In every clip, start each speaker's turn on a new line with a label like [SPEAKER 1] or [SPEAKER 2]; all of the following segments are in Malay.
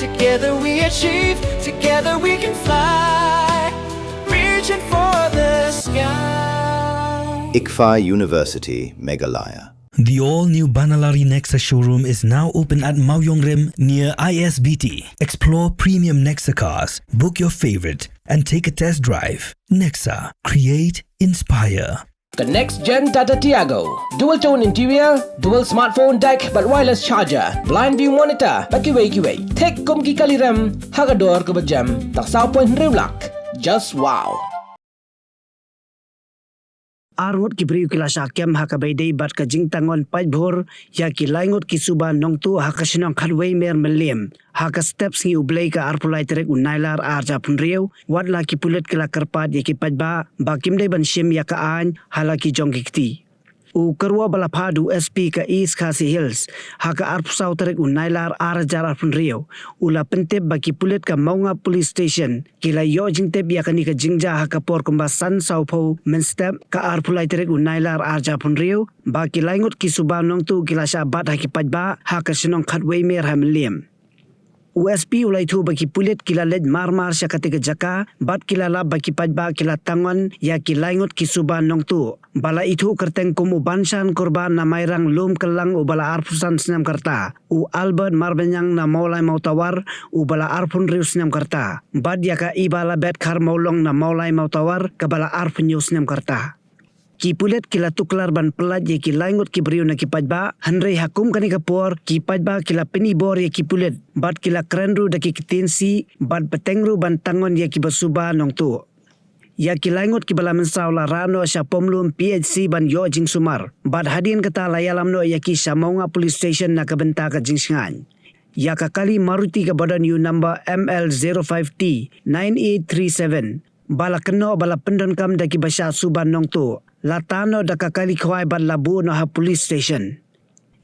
[SPEAKER 1] Together we achieve, together we can fly, reaching for the sky.
[SPEAKER 2] ICFA University, Meghalaya.
[SPEAKER 3] The all-new Banalari Nexa showroom is now open at Mauyongrim near ISBT. Explore premium Nexa cars, book your favorite, and take a test drive. Nexa. Create, inspire.
[SPEAKER 4] The next-gen Tata Tiago. Dual-tone interior, dual smartphone deck but wireless charger, blind view monitor, bakiway. Tech kum ki kaliram, hagador ke berjam, tak sao point rewlak. Just wow.
[SPEAKER 5] Ngut ki beriu kila syakem haka baidai bat ka Jingtangon Paidbhur ya ki Ngut ki Suba Nongtuh haka sinong khadwei mer melim haka steps ngi ublei ka arpulai terek unailar arja punriu wat la ki pulet kila kerpat ya ki Paidba bakim dai ban shim ya ka an hala ki jong kiti u kerwa bala phadu SP ka East Khasi Hills haka arpusau terek unailar arja punriu ula pentep baki pulet ka Maunga Police Station kila yo jingtep ya kani ka jingja haka por kumbasan saupo menstep ka arpulai terek unailar arja punriu baki Ngut ki Suba Nongtuh kila syabat haki Paidba haka sinong khatwei mer hamliam USP ulai thu bagi pulit kila led marmar sya katika jaka bat kila lab bagi Paidba kila tangon ya kila Ngut ki Suba Nongtuh bala itu kerteng kumu bansan korban na mairang lum kelang u bala arpusan senam karta u Albert marbenyang na maulai mautawar u bala arpun riu senam karta bad ya ka ibala bet khar maulong na maulai mautawar ke bala arpun yu senam karta ki pulet kila tuklar ban pelat ye ki Ngut ki beriu na ki Paidba hanrei hakum kani kapor ki Paidba kila penibor ye ki pulet bat kila krenru da ki ketensi bat petengru ban tangon ye ki Suba Nongtuh ya ki Ngut ki bala mensau la rano sya pomlum PHC ban yo jing sumar bat hadin kata layalam no ya ki Maunga Police Station na kabenta ka jing singan ya ka kali Maruti ka badan yu number ML05T 9837 bala keno bala pendon kam da ki basya Suba Nongtuh latano da kakali khwai ban labu no ha police station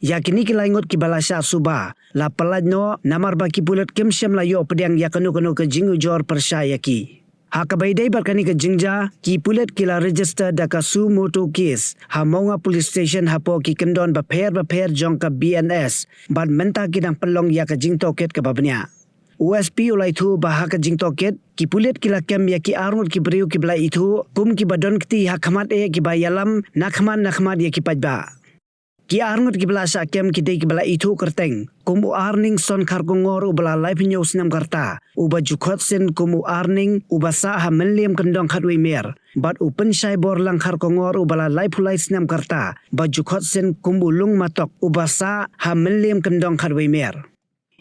[SPEAKER 5] yakini ki Ngut ki balasya Suba la peladno namar baki pulet kemsyam la yo pedang yakanu ke jingu jor persya yaki haka baidai barkani ke jingja ki pulet kila register da ka su moto case ha Maunga police station ha po ki kendon ba pher jong ka BNS ban menta kidang pelong ya ka jingtoket ke babnya USP ulai thu bah ka jingtoket ki pulet kila kem ya ki Ngut ki beriu ki bela itu kum ki badon kti ha khamat ki bayalam nakhaman ya ki Paidba ki Ngut ki bela sa kem ki dei ki bela itu kerteng kum u arning son khargongor u bela live news nam karta u ba jukhot sen kum u arning u basa ha menlem kendong khatwi mer bat u pensyai bor lang khargongor u bela live fulai snam karta ba jukhot sen kum u lung matok u basa ha menlem kendong khatwi mer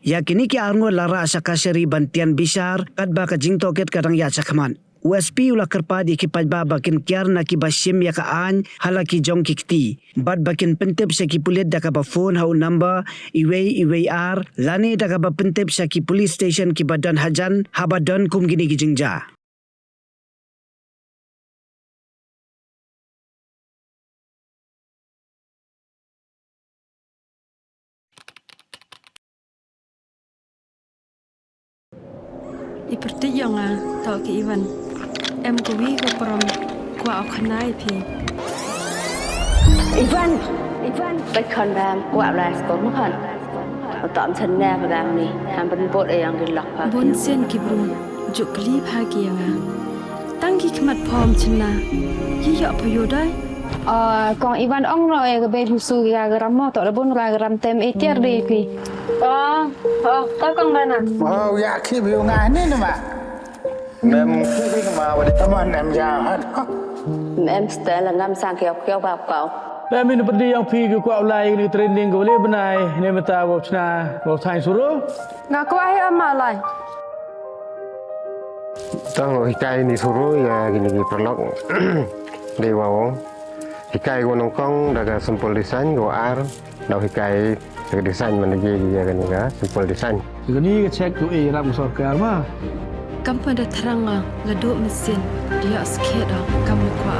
[SPEAKER 5] yakini ki Ngut lara syakashari bantian bishar kadba ka jingtoket kadang ya chakman USP ula kerpa di ki Paidba bakin kiar na ki bashim ya ka an halaki jong kikti bad bakin pentep sya ki pulet da ka ba phone hau number iwei ar lani da ka ba pentep sya ki police station ki badan hajan habadon kum gini ki jingja
[SPEAKER 6] Iperti yang tau ki Iwan em kuwi ko prom kwa khanai phi
[SPEAKER 7] Ivanไปคอนแรมกว่าลายสกอมคันตอมทันแน่พลังนี่ทำเป็นบทเองกินหลักพา
[SPEAKER 6] bun sen ki bru juk kli pha ki yang tang ki khmat phom chna yi ya pyo dai
[SPEAKER 7] กองอีวันอ่องเราเองก็เป็นผู้สู้กากระมอต่อระบุนกากระเต็มเอเทียรีพี่ก็กองกันน่ะ
[SPEAKER 8] อยากคิดวิวงานนี่นะมาแม่คิดมาวันนี้ทำไมแม่ยาวฮะ
[SPEAKER 7] แม่สเตลงามสังเกี่ยวแบบเก่า
[SPEAKER 9] Ba min pedi yang pi ku awlai ni training ko le banai ne mata wo chna wo thai suru
[SPEAKER 6] nga ko ai ama lai
[SPEAKER 10] tang hikai ni suru ya gini perlok dewa wong hikai ko nong kong daga sampul desain ko ar daw hikai ke desain man je ya kan ga sampul desain
[SPEAKER 9] gani ke check tu ram sarkar ma
[SPEAKER 6] kam pada tharanga la do mesin dia skeda kam kwa